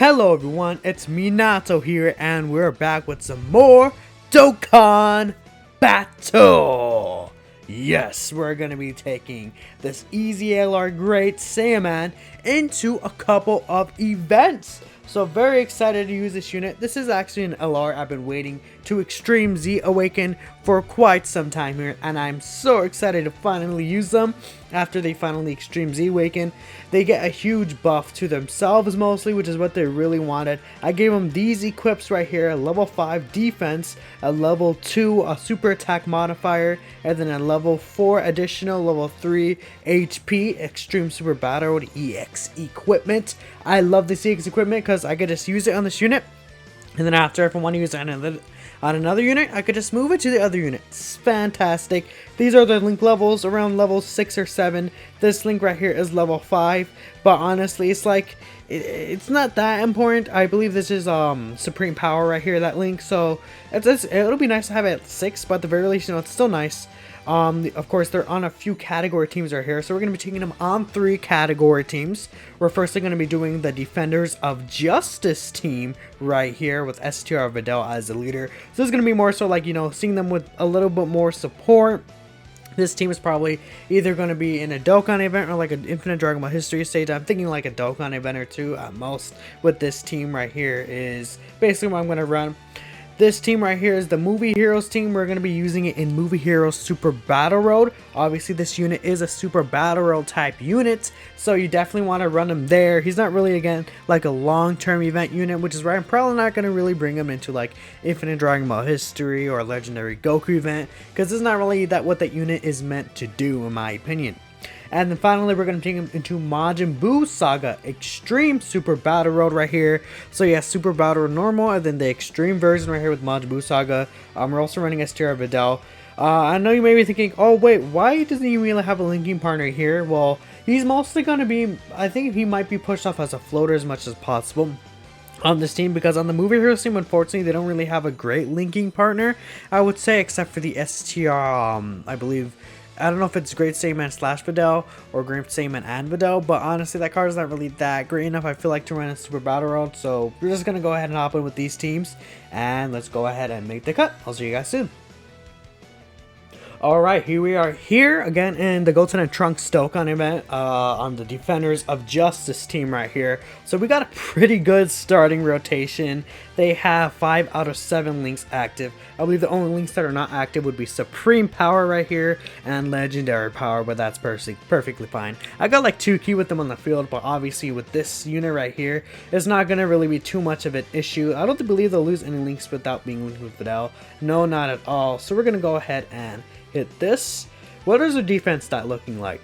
Hello everyone, it's me Nato here, and we're back with some more Dokkan Battle! Yes, we're gonna be taking this easy LR Great Saiyaman into a couple of events. So very excited to use this unit. This is actually an LR I've been waiting to Extreme Z awaken for quite some time here, and I'm so excited to finally use them after they finally Extreme Z awaken. They get a huge buff to themselves mostly, which is what they really wanted. I gave them these equips right here: a level 5 defense, a level 2 a super attack modifier, and then a level 4 additional level 3 HP extreme super battle EX equipment. I love this EX equipment because I could just use it on this unit, and then after, if I want to use it on another unit, I could just move it to the other unit. It's fantastic. These are the link levels around level 6 or 7. This link right here is level 5, but honestly, it's like it's not that important. I believe this is supreme power right here, that link, so it'll be nice to have it at 6, but at the very least, you know, it's still nice. Of course, they're on a few category teams right here, so we're going to be taking them on 3 category teams. We're firstly going to be doing the Defenders of Justice team right here with STR Videl as the leader. So this is going to be more so like, you know, seeing them with a little bit more support. This team is probably either going to be in a Dokkan event or like an Infinite Dragon Ball History stage. I'm thinking like a Dokkan event or 2 at most with this team right here is basically what I'm going to run. This team right here is the Movie Heroes team. We're going to be using it in Movie Heroes Super Battle Road. Obviously, this unit is a Super Battle Road type unit, so you definitely want to run him there. He's not really, again, like a long-term event unit, which is why I'm probably not going to really bring him into like Infinite Dragon Ball History or Legendary Goku event, because it's not really what that unit is meant to do, in my opinion. And then finally, we're going to take him into Majin Buu Saga Extreme Super Battle Road right here. So yeah, Super Battle Road normal, and then the extreme version right here with Majin Buu Saga. We're also running STR Videl. I know you may be thinking, oh wait, why doesn't he really have a linking partner here? Well, he's mostly going to be, I think he might be pushed off as a floater as much as possible on this team, because on the Movie Heroes team, unfortunately, they don't really have a great linking partner, I would say, except for the STR, I believe. I don't know if it's Great Saiyaman / Videl or Great Saiyaman and Videl, but honestly, that card is not really that great enough, I feel like, to run a Super Battle Road. So we're just going to go ahead and hop in with these teams, and let's go ahead and make the cut. I'll see you guys soon. Alright, here we are here again in the Goten and Trunks Dokkan event on the Defenders of Justice team right here. So we got a pretty good starting rotation. They have 5 out of 7 links active. I believe the only links that are not active would be Supreme Power right here and Legendary Power, but that's perfectly fine. I got like 2 key with them on the field, but obviously with this unit right here, it's not going to really be too much of an issue. I don't believe they'll lose any links without being linked with Videl. No, not at all. So we're going to go ahead and hit this. What is the defense stat looking like?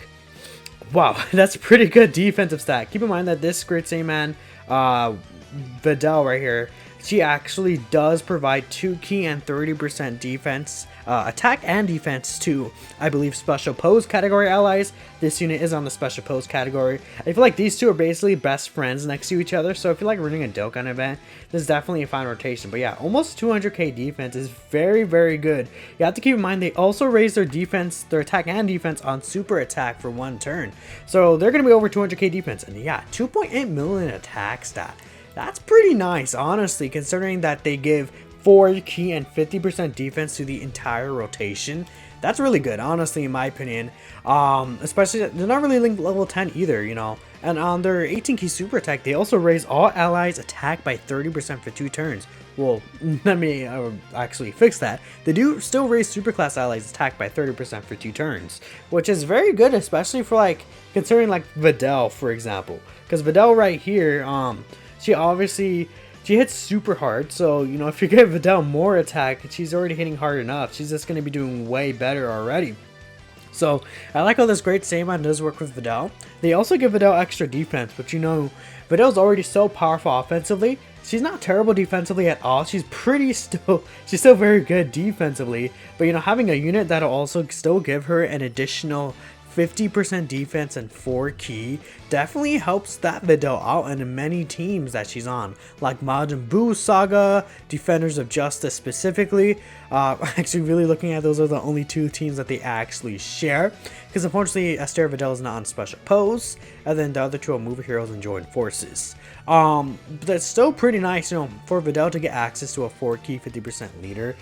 Wow, that's a pretty good defensive stat. Keep in mind that this Great Saiyaman Videl right here, she actually does provide 2 key and 30% defense, attack and defense to, I believe, special pose category allies. This unit is on the special pose category. I feel like these two are basically best friends next to each other, so if you like running a Dokkan event, this is definitely a fine rotation. But yeah, almost 200k defense is very, very good. You have to keep in mind they also raise their defense, their attack and defense on super attack for 1 turn. So they're going to be over 200k defense, and yeah, 2.8 million attack stat. That's pretty nice, honestly, considering that they give 4 key and 50% defense to the entire rotation. That's really good, honestly, in my opinion. Especially, they're not really linked level 10 either, you know. And on their 18 key super attack, they also raise all allies attack by 30% for 2 turns. Well, let me actually fix that. They do still raise superclass allies attack by 30% for 2 turns, which is very good, especially for like considering like Videl, for example. Because Videl right here, she hits super hard, so you know, if you give Videl more attack, she's already hitting hard enough. She's just going to be doing way better already. So I like how this Great Saiyaman does work with Videl. They also give Videl extra defense, but you know, Videl's already so powerful offensively. She's not terrible defensively at all. She's still very good defensively, but you know, having a unit that'll also still give her an additional 50% defense and 4 key definitely helps that Videl out in many teams that she's on, like Majin Buu Saga, Defenders of Justice specifically. Actually, really looking at those are the only 2 teams that they actually share. because unfortunately Esther Vidal is not on special pose, and then the other two are movie heroes and join forces. But that's still pretty nice, you know, for Vidal to get access to a 4-key 50% leader.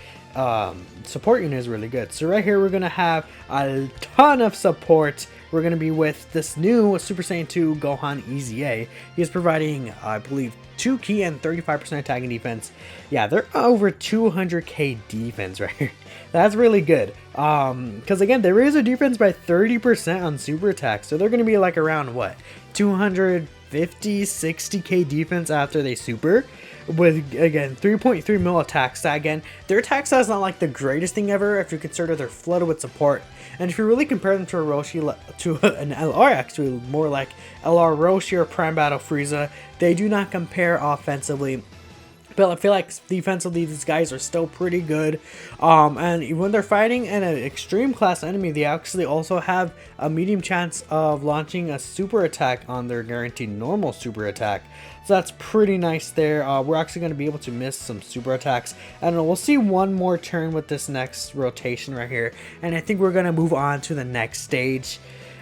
Support unit is really good. So right here we're gonna have a ton of support. We're gonna be with this new Super Saiyan 2 Gohan EZA. He is providing, I believe, 2 key and 35% attacking defense. Yeah, they're over 200k defense right here. That's really good. Because again, they raise their defense by 30% on super attacks, so they're gonna be like around what, 250, 60k defense after they super. With again 3.3 mil attack stat. Again, their attack stat is not like the greatest thing ever if you consider they're flooded with support. And if you really compare them to a Roshi, to an LR, actually more like LR Roshi or Prime Battle Frieza, they do not compare offensively. But I feel like defensively these guys are still pretty good. And when they're fighting an extreme class enemy, they actually also have a medium chance of launching a super attack on their guaranteed normal super attack. So that's pretty nice there. We're actually going to be able to miss some super attacks. And we'll see one more turn with this next rotation right here. And I think we're going to move on to the next stage.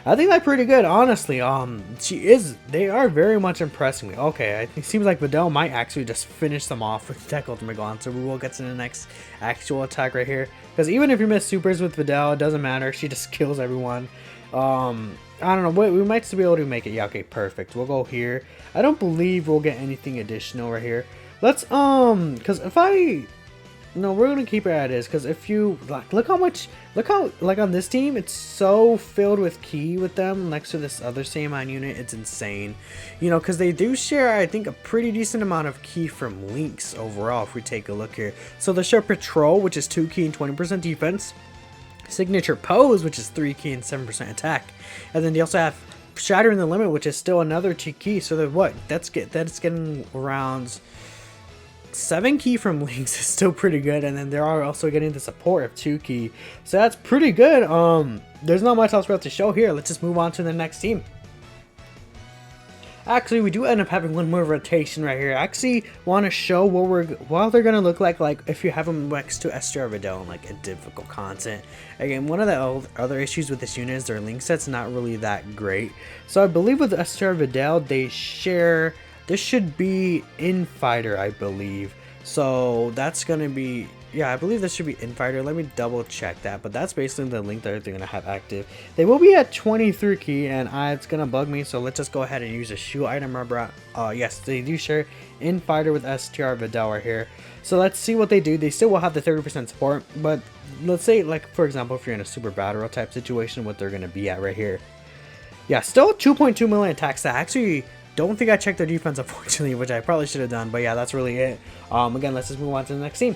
I think that's pretty good, honestly. They are very much impressing me. Okay, it seems like Vidal might actually just finish them off with Tech Ultimate Gohan, so we will get to the next actual attack right here. Because even if you miss supers with Vidal, it doesn't matter. She just kills everyone. I don't know, we might still be able to make it. Yeah, okay, perfect. We'll go here. I don't believe we'll get anything additional right here. Let's, because if no, we're gonna keep it as it is, because if you look how like on this team it's so filled with ki with them next to this other Saiyaman unit. It's insane, you know, because they do share, I think, a pretty decent amount of ki from links overall if we take a look here. So they share Patrol, which is 2 ki and 20% defense, Signature Pose, which is 3 ki and 7% attack, and then they also have Shattering the Limit, which is still another 2 ki. So that what that's getting around 7 key from links is still pretty good, and then they are also getting the support of 2 key, so that's pretty good. There's not much else we have to show here. Let's just move on to the next team. Actually, we do end up having one more rotation right here. I actually want to show what they're gonna look like if you have them next to STR Vidal in like a difficult content. Again, one of the other issues with this unit is their link set's not really that great. So I believe with STR Vidal they share. This should be Infighter, I believe. So that's gonna be, yeah, I believe this should be Infighter. Let me double check that, but that's basically the link that they're gonna have active. They will be at 23 key, and it's gonna bug me, so let's just go ahead and use a shoe item. Remember, yes, they do share Infighter with STR Vidal right here. So let's see what they do. They still will have the 30% support, but let's say, like, for example, if you're in a super battle type situation, what they're gonna be at right here. Yeah, still 2.2 million attacks. That actually, don't think I checked their defense, unfortunately, which I probably should have done, but yeah, that's really it. Again, let's just move on to the next team.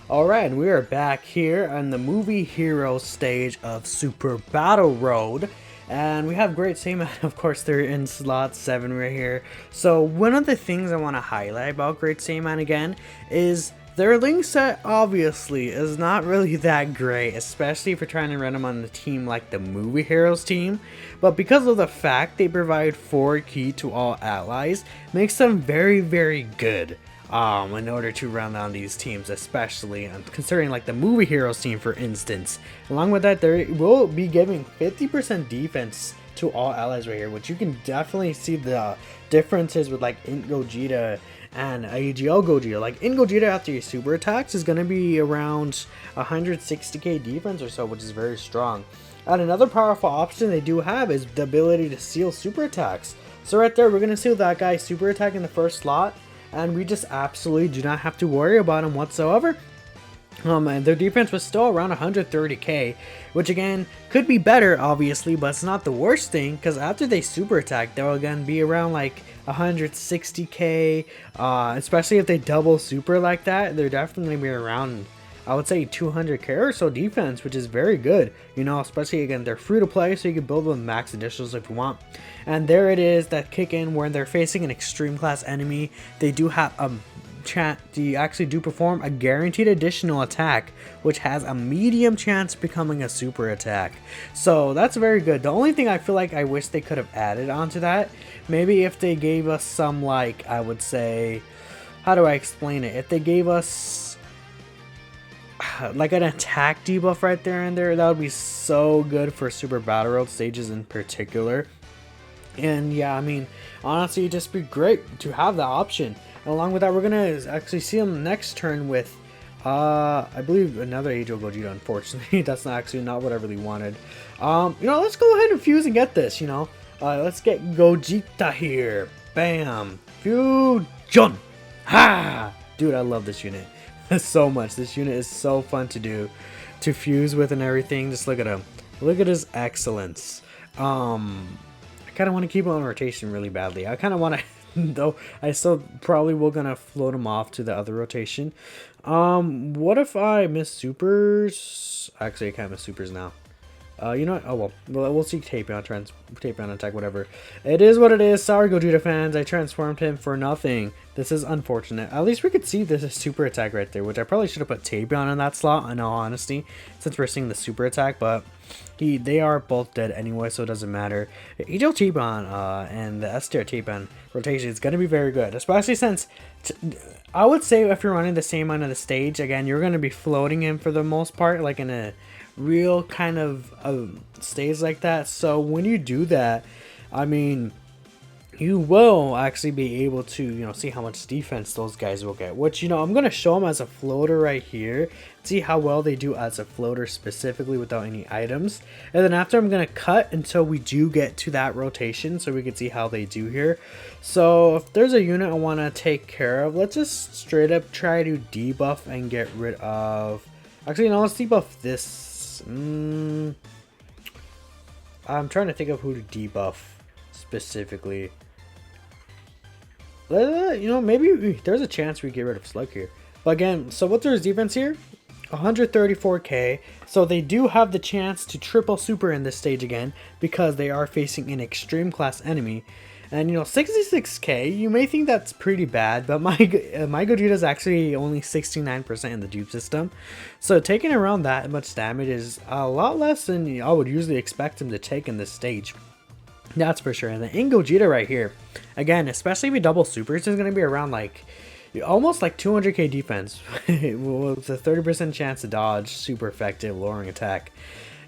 Alright, and we are back here on the movie hero stage of Super Battle Road. And we have Great Saiyaman, of course, they're in slot 7 right here. So one of the things I want to highlight about Great Saiyaman again is their link set obviously is not really that great, especially if you're trying to run them on the team like the movie heroes team. But because of the fact they provide 4 key to all allies, makes them very, very good in order to run on these teams, especially considering like the movie heroes team, for instance. Along with that, they will be giving 50% defense to all allies right here, which you can definitely see the differences with like Int Gogeta and AGL Gogeta. Like in Gogeta, after your super attacks is going to be around 160k defense or so, which is very strong. And another powerful option they do have is the ability to seal super attacks. So right there, we're going to seal that guy's super attack in the first slot, and we just absolutely do not have to worry about him whatsoever. And their defense was still around 130k, which again could be better obviously, but it's not the worst thing, because after they super attack they'll again be around like 160k, especially if they double super like that. They're definitely be around, I would say, 200k or so defense, which is very good, you know, especially again they're free to play, so you can build with max additionals if you want. And there it is, that kick in where they're facing an extreme class enemy. They do have a they actually do perform a guaranteed additional attack, which has a medium chance of becoming a super attack. So that's very good. The only thing I feel like I wish they could have added onto that, maybe if they gave us some, like, I would say, how do I explain it? If they gave us like an attack debuff right there and there. That would be so good for Super Battle Road stages in particular. And yeah, I mean, honestly, it'd just be great to have that option. And along with that, we're gonna actually see him next turn with, I believe another Age-O Gogeta. Unfortunately, that's not what I really wanted. Let's go ahead and fuse and get this. Let's get Gogeta here. Bam, fusion. Ha, dude, I love this unit so much. This unit is so fun to do, to fuse with and everything. Just look at him. Look at his excellence. I kind of want to keep him on rotation really badly. I kind of want to, though I still probably will gonna float him off to the other rotation. What if I miss supers? Actually, I can't miss supers now. You know what? Oh well, we'll see Tapion attack, whatever. It is what it is. Sorry, Gogeta fans. I transformed him for nothing. This is unfortunate. At least we could see this super attack right there, which I probably should have put Tapion in that slot, in all honesty, since we're seeing the super attack, but they are both dead anyway, so it doesn't matter. Age-O Tapion and the S-tier Tapion rotation is going to be very good, especially since I would say if you're running the same end of the stage, again, you're going to be floating him for the most part, like in a real kind of stage like that. So when you do that, I mean, you will actually be able to, see how much defense those guys will get, which, I'm going to show them as a floater right here, see how well they do as a floater specifically without any items. And then after, I'm going to cut until we do get to that rotation so we can see how they do here. So if there's a unit I want to take care of, let's just straight up try to debuff and get rid of, actually, let's debuff this. I'm trying to think of who to debuff specifically. Maybe there's a chance we get rid of Slug here. But again, so what's their defense here? 134k. So they do have the chance to triple super in this stage again, because they are facing an extreme class enemy. And 66k, you may think that's pretty bad, but my Gogeta is actually only 69% in the dupe system. So taking around that much damage is a lot less than I would usually expect him to take in this stage. That's for sure. And the Gogeta right here, again, especially if he double supers, is going to be around like almost like 200k defense with a 30% chance to dodge, super effective, lowering attack.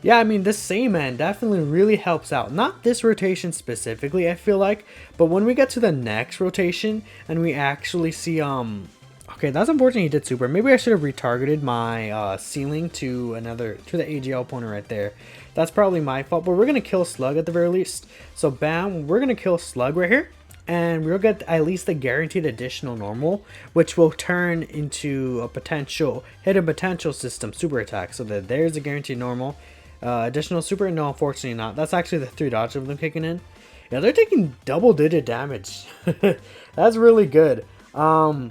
Yeah, I mean, this Saiyaman definitely really helps out. Not this rotation specifically, I feel like, but when we get to the next rotation and we actually see, okay, that's unfortunate he did super. Maybe I should have retargeted my ceiling to the AGL opponent right there. That's probably my fault, but we're going to kill Slug at the very least. So bam, we're going to kill Slug right here. And we'll get at least the guaranteed additional normal, which will turn into a hidden potential system super attack. So that there's a guaranteed normal. Additional super? No, unfortunately not. That's actually the 3 dodge of them kicking in. Yeah, they're taking double-digit damage. That's really good. Yeah,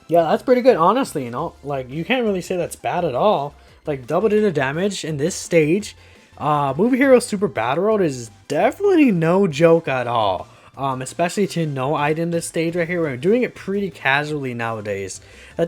that's pretty good, honestly, Like, you can't really say that's bad at all. Like, double-digit damage in this stage. Movie Hero Super Battle Road is definitely no joke at all. Especially to no item this stage right here. We're doing it pretty casually nowadays. I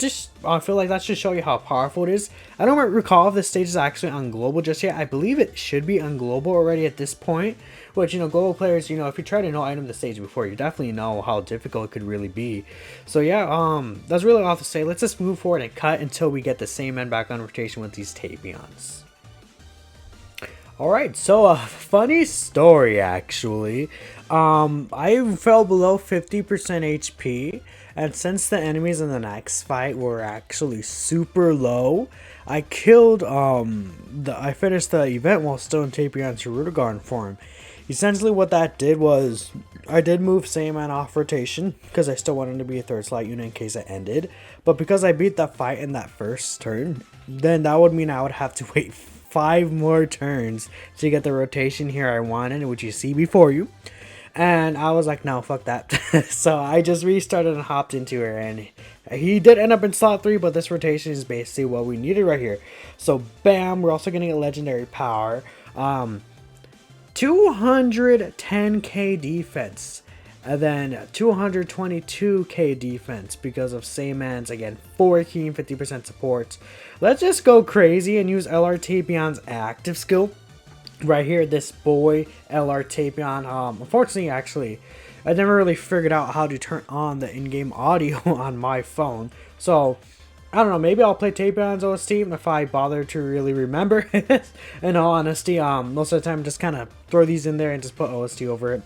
feel like that should show you how powerful it is. I don't recall if this stage is actually on global just yet. I believe it should be on global already at this point. Which, global players, if you try to no item the stage before, you definitely know how difficult it could really be. So yeah, that's really all to say. Let's just move forward and cut until we get the same end back on rotation with these Tapions. Alright, so a funny story actually. I fell below 50% HP, and since the enemies in the next fight were actually super low, I killed I finished the event while still in Tapion's Rudigarden form. Essentially what that did was, I did move Saiyaman off rotation, because I still wanted to be a 3rd slot unit in case it ended, but because I beat that fight in that first turn, then that would mean I would have to wait 5 more turns to get the rotation here I wanted, which you see before you. And I was like, no, fuck that. So I just restarted and hopped into her, and he did end up in slot 3, but this rotation is basically what we needed right here. So bam, we're also getting a legendary power. 210k defense. And then 222k defense because of Saiyaman's, again, 14, 50% support. Let's just go crazy and use LR Tapion's active skill. Right here, this boy, LR Tapion. Unfortunately, actually, I never really figured out how to turn on the in-game audio on my phone. So, I don't know, maybe I'll play Tapeon's OST if I bother to really remember. In all honesty, most of the time just kind of throw these in there and just put OST over it.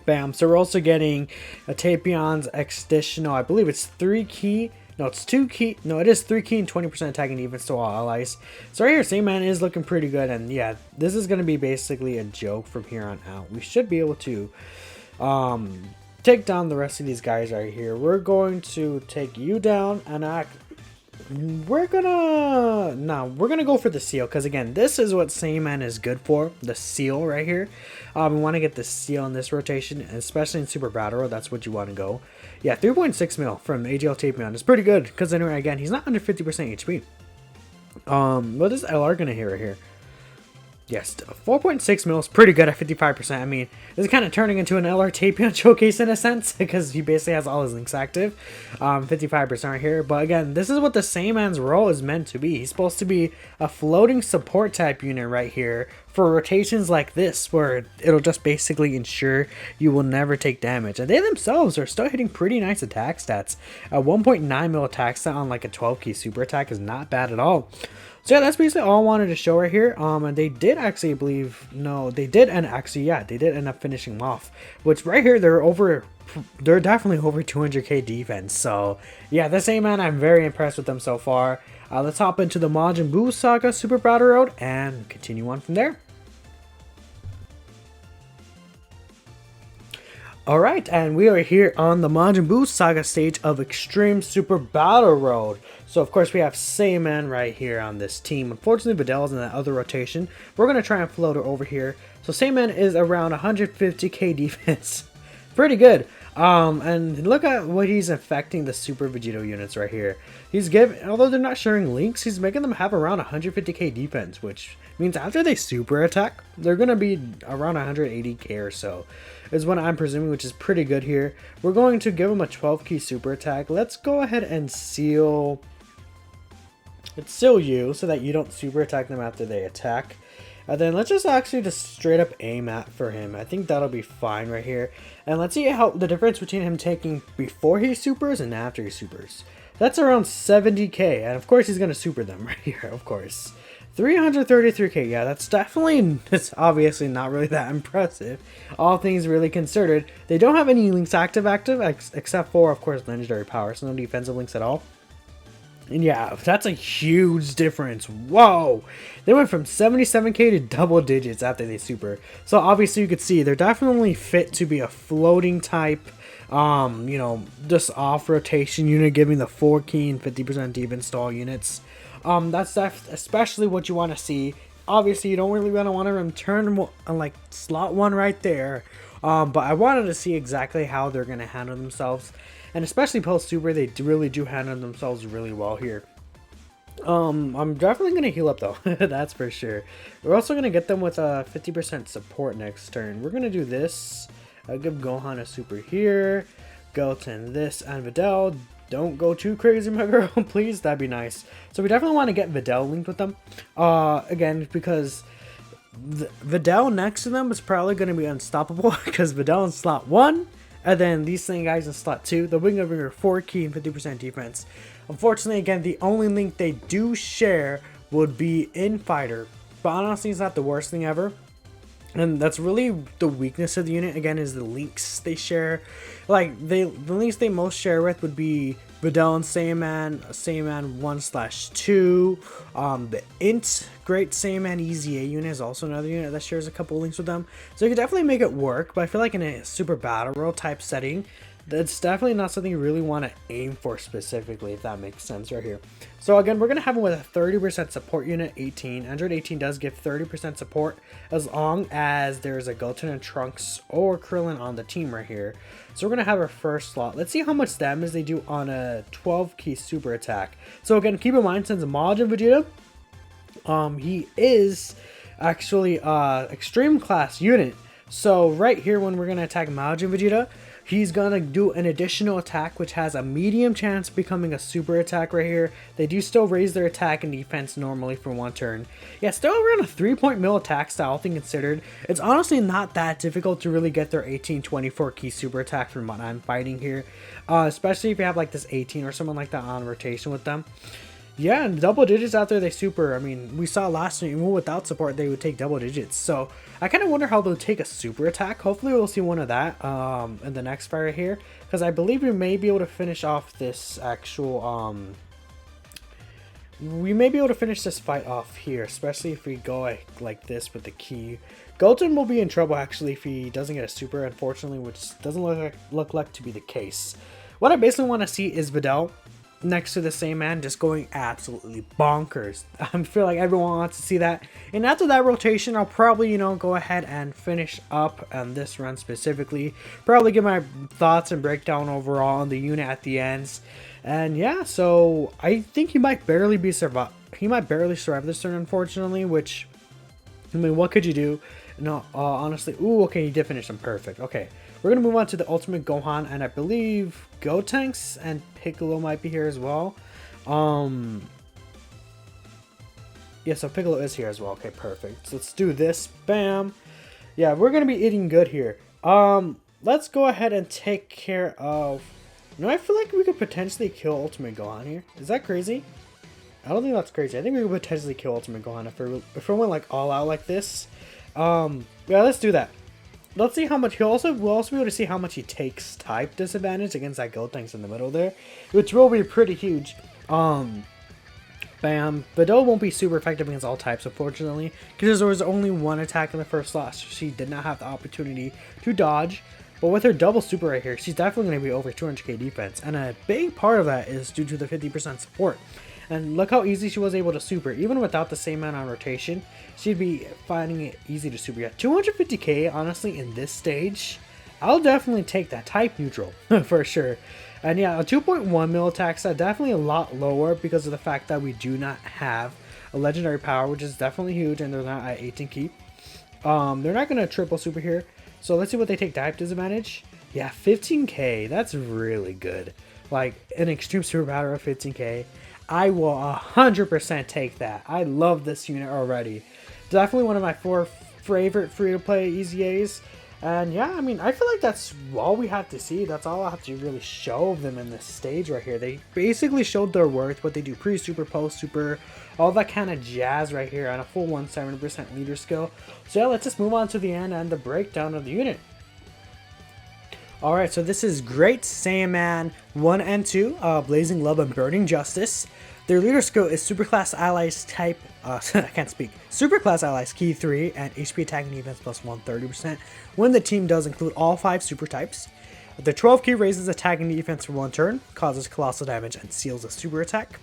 Bam. So we're also getting a Tapeon's additional, I believe it's 3 key. No, it's 2 key. No, it is 3 key and 20% attacking defense to all allies. So right here, Saiyaman is looking pretty good. And yeah, this is going to be basically a joke from here on out. We should be able to take down the rest of these guys right here. We're going to take you down, and we're gonna go for the seal, because again, this is what Saiyaman is good for, the seal right here. We want to get the seal in this rotation, especially in Super Battle Road. That's what you want to go. Yeah, 3.6 mil from AGL Tapeon is pretty good, because anyway, again, he's not under 50% HP. What is LR gonna hit right here? Yes, 4.6 mil is pretty good at 55%. I mean, this is kind of turning into an LR Tapeon showcase in a sense, because he basically has all his links active. 55% right here. But again, this is what the Saiyaman's role is meant to be. He's supposed to be a floating support type unit right here for rotations like this, where it'll just basically ensure you will never take damage. And they themselves are still hitting pretty nice attack stats. A 1.9 mil attack stat on like a 12 key super attack is not bad at all. So yeah, that's basically all I wanted to show right here. And they did actually they did end up finishing him off. Which right here, they're definitely over 200k defense. So yeah, this Saiyaman, I'm very impressed with them so far. Let's hop into the Majin Buu Saga Super Battle Road and continue on from there. Alright, and we are here on the Majin Buu Saga stage of Extreme Super Battle Road. So of course we have Saiyaman right here on this team. Unfortunately, Videl's in that other rotation. We're going to try and float her over here. So Saiyaman is around 150k defense. Pretty good. And look at what he's affecting the Super Vegito units right here. He's giving, although they're not sharing links, he's making them have around 150k defense, which means after they super attack, they're going to be around 180k or so, is what I'm presuming, which is pretty good here. We're going to give him a 12 key super attack. Let's go ahead and seal you so that you don't super attack them after they attack. And then let's just straight up aim at for him. I think that'll be fine right here. And let's see how the difference between him taking before he supers and after he supers. That's around 70k, and of course he's gonna super them right here, of course. 333k, yeah, it's obviously not really that impressive, all things really considered. They don't have any links active except for, of course, legendary power, so no defensive links at all. And yeah, that's a huge difference. Whoa! They went from 77k to double digits after they super. So obviously you could see they're definitely fit to be a floating type, you know, just off rotation unit, giving the 4 key and 50% defense to all units. That's especially what you want to see. Obviously you don't really want to turn on like slot 1 right there. But I wanted to see exactly how they're going to handle themselves. And especially post-super, they really do handle themselves really well here. I'm definitely going to heal up though, that's for sure. We're also going to get them with a 50% support next turn. We're going to do this. I'll give Gohan a super here. Goten this, and Videl. Don't go too crazy, my girl, please. That'd be nice. So we definitely want to get Videl linked with them. Again, because Videl next to them is probably going to be unstoppable, because Videl in slot 1. And then these same guys in slot 2, they'll bring over 4 key and 50% defense. Unfortunately, again, the only link they do share would be in fighter. But honestly, it's not the worst thing ever. And that's really the weakness of the unit, again, is the links they share. Like, the links they most share with would be Videl and Saiyaman 1/2. The Int Great Saiyaman EZA unit is also another unit that shares a couple links with them. So you could definitely make it work, but I feel like in a Super Battle Royale type setting, that's definitely not something you really want to aim for specifically, if that makes sense right here. So again, we're going to have him with a 30% support unit, 18. Android 18 does give 30% support as long as there's a Goten and Trunks or Krillin on the team right here. So we're going to have our first slot. Let's see how much damage they do on a 12 key super attack. So again, keep in mind, since Majin Vegeta, he is actually extreme class unit. So right here, when we're gonna attack Majin Vegeta, he's gonna do an additional attack which has a medium chance of becoming a super attack right here. They do still raise their attack and defense normally for one turn. Yeah, still around a 3-point mil attack style, all thing considered. It's honestly not that difficult to really get their 1824 key super attack from what I'm fighting here. Especially if you have like this 18 or someone like that on rotation with them. Yeah, and double digits out there, they super. I mean, we saw last time, even without support, they would take double digits. So I kind of wonder how they'll take a super attack. Hopefully we'll see one of that in the next fight right here. Because I believe we may be able to finish off this actual... we may be able to finish this fight off here, especially if we go like this with the key. Goten will be in trouble actually if he doesn't get a super, unfortunately, which doesn't look like to be the case. What I basically want to see is Videl next to the Saiyaman just going absolutely bonkers. I feel like everyone wants to see that. And after that rotation, I'll probably, you know, go ahead and finish up on this run specifically. Probably give my thoughts and breakdown overall on the unit at the ends. And yeah, so I think he might barely survive this turn, unfortunately, which, I mean, what could you do? No, honestly, ooh, okay, he did finish him, perfect. Okay, we're gonna move on to the Ultimate Gohan, and I believe Gotenks and Piccolo might be here as well. Yeah, so Piccolo is here as well. Okay, perfect. So let's do this. Bam. Yeah, we're gonna be eating good here. Let's go ahead and take care of... You know, I feel like we could potentially kill Ultimate Gohan here. Is that crazy? I don't think that's crazy. I think we could potentially kill Ultimate Gohan if we went like all out like this. Yeah, let's do that. Let's see how much we'll also be able to see how much he takes type disadvantage against that Gotenks in the middle there, which will be pretty huge. Bam. Videl won't be super effective against all types, unfortunately, because there was only one attack in the first slot. So she did not have the opportunity to dodge. But with her double super right here, she's definitely going to be over 200k defense, and a big part of that is due to the 50% support. And look how easy she was able to super. Even without the same amount on rotation, she'd be finding it easy to super. Yeah, 250k, honestly, in this stage, I'll definitely take that type neutral, for sure. And yeah, a 2.1 mil attack stat, definitely a lot lower because of the fact that we do not have a legendary power, which is definitely huge, and they're not at 18 keep. They're not going to triple super here. So let's see what they take type disadvantage. Yeah, 15k, that's really good. Like, an extreme super power of 15k. I will 100% take that. I love this unit already. Definitely one of my 4 favorite free-to-play EZAs. And yeah, I mean, I feel like that's all we have to see. That's all I have to really show of them in this stage right here. They basically showed their worth, what they do pre-super, post-super, all that kind of jazz right here on a full 170% leader skill. So yeah, let's just move on to the end and the breakdown of the unit. Alright, so this is Great Saiyaman 1 and 2, Blazing Love and Burning Justice. Their leader skill is Superclass Allies type, I can't speak, Superclass Allies key 3 and HP attack and defense plus 130% when the team does include all 5 super types. The 12 key raises attack and defense for 1 turn, causes colossal damage and seals a super attack.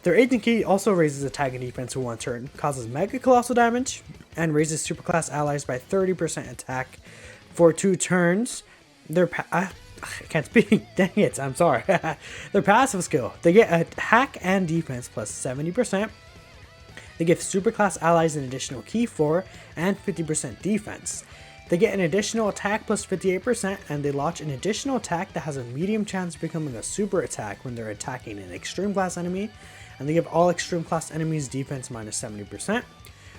Their 18 key also raises attack and defense for 1 turn, causes mega colossal damage, and raises Superclass Allies by 30% attack for 2 turns. I can't speak, dang it, I'm sorry. Their passive skill, they get attack and defense plus 70%. They give Superclass Allies an additional key 4 and 50% defense. They get an additional attack plus 58%, and they launch an additional attack that has a medium chance of becoming a super attack when they're attacking an extreme class enemy, and they give all extreme class enemies defense minus 70%.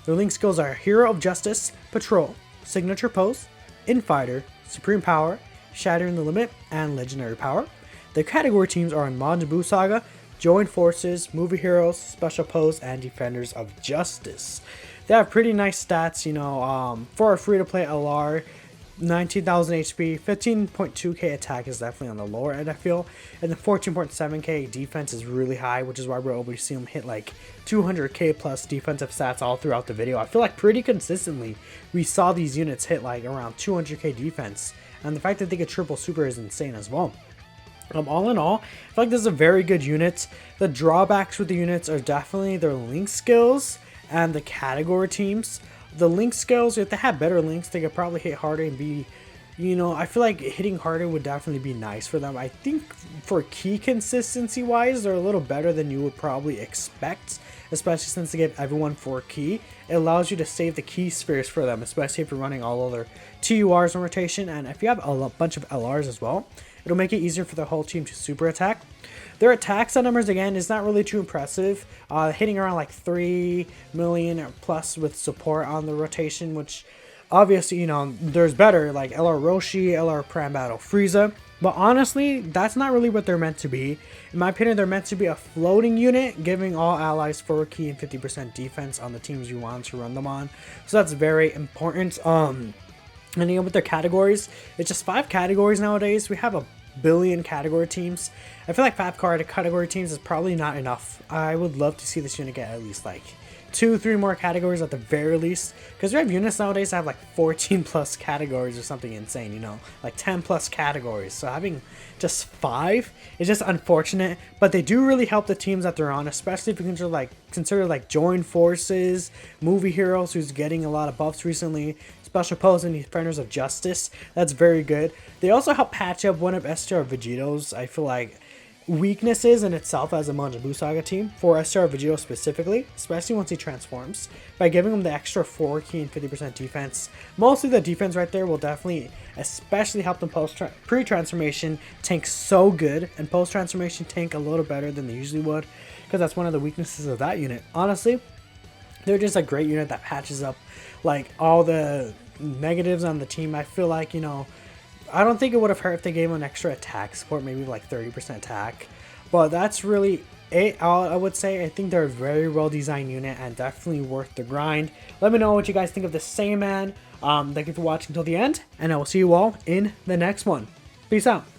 Their link skills are Hero of Justice, Patrol, Signature Pose, Infighter, Supreme Power, Shattering the Limit, and Legendary Power. The category teams are in Majin Buu Saga, Join Forces, Movie Heroes, Special Pose, and Defenders of Justice. They have pretty nice stats, you know, for a free-to-play LR, 19,000 HP, 15.2k attack is definitely on the lower end, I feel, and the 14.7k defense is really high, which is why we're able to see them hit like 200k plus defensive stats all throughout the video. I feel like pretty consistently we saw these units hit like around 200k defense, and the fact that they get triple super is insane as well. All in all, I feel like this is a very good unit. The drawbacks with the units are definitely their link skills and the category teams. The link skills, if they had better links, they could probably hit harder and be, you know, I feel like hitting harder would definitely be nice for them. I think for key consistency wise, they're a little better than you would probably expect especially since they give everyone 4 key. It allows you to save the key spheres for them, especially if you're running all other TURs on rotation, and if you have a bunch of LRs as well, it'll make it easier for the whole team to super attack. Their attack set numbers, again, is not really too impressive, hitting around like 3 million plus with support on the rotation, which obviously, you know, there's better, like LR Roshi, LR Pram Battle Frieza, but honestly, that's not really what they're meant to be. In my opinion, they're meant to be a floating unit, giving all allies 4 key and 50% defense on the teams you want to run them on, so that's very important. And again, with their categories, it's just 5 categories nowadays. We have a billion category teams. I feel like 5 category teams is probably not enough. I would love to see this unit get at least like 2-3 more categories at the very least, because we have units nowadays that have like 14 plus categories or something insane, you know, like 10 plus categories. So having just 5 is just unfortunate, but they do really help the teams that they're on, especially if you consider like Join Forces, Movie Heroes, who's getting a lot of buffs recently, Special Pose, and Defenders of Justice. That's very good. They also help patch up one of STR Vegeto's, I feel like, weaknesses in itself as a Majin Buu Saga team, for STR Vegito specifically, especially once he transforms, by giving him the extra 4 key and 50% defense. Mostly the defense right there will definitely especially help them pre-transformation tank so good, and post-transformation tank a little better than they usually would, because that's one of the weaknesses of that unit. Honestly, they're just a great unit that patches up like all the negatives on the team. I feel like, you know, I don't think it would have hurt if they gave him an extra attack support, maybe like 30% attack, but that's really it. I would say I think they're a very well designed unit and definitely worth the grind. Let me know what you guys think of this Saiyaman. Thank you for watching till the end, and I will see you all in the next one. Peace out.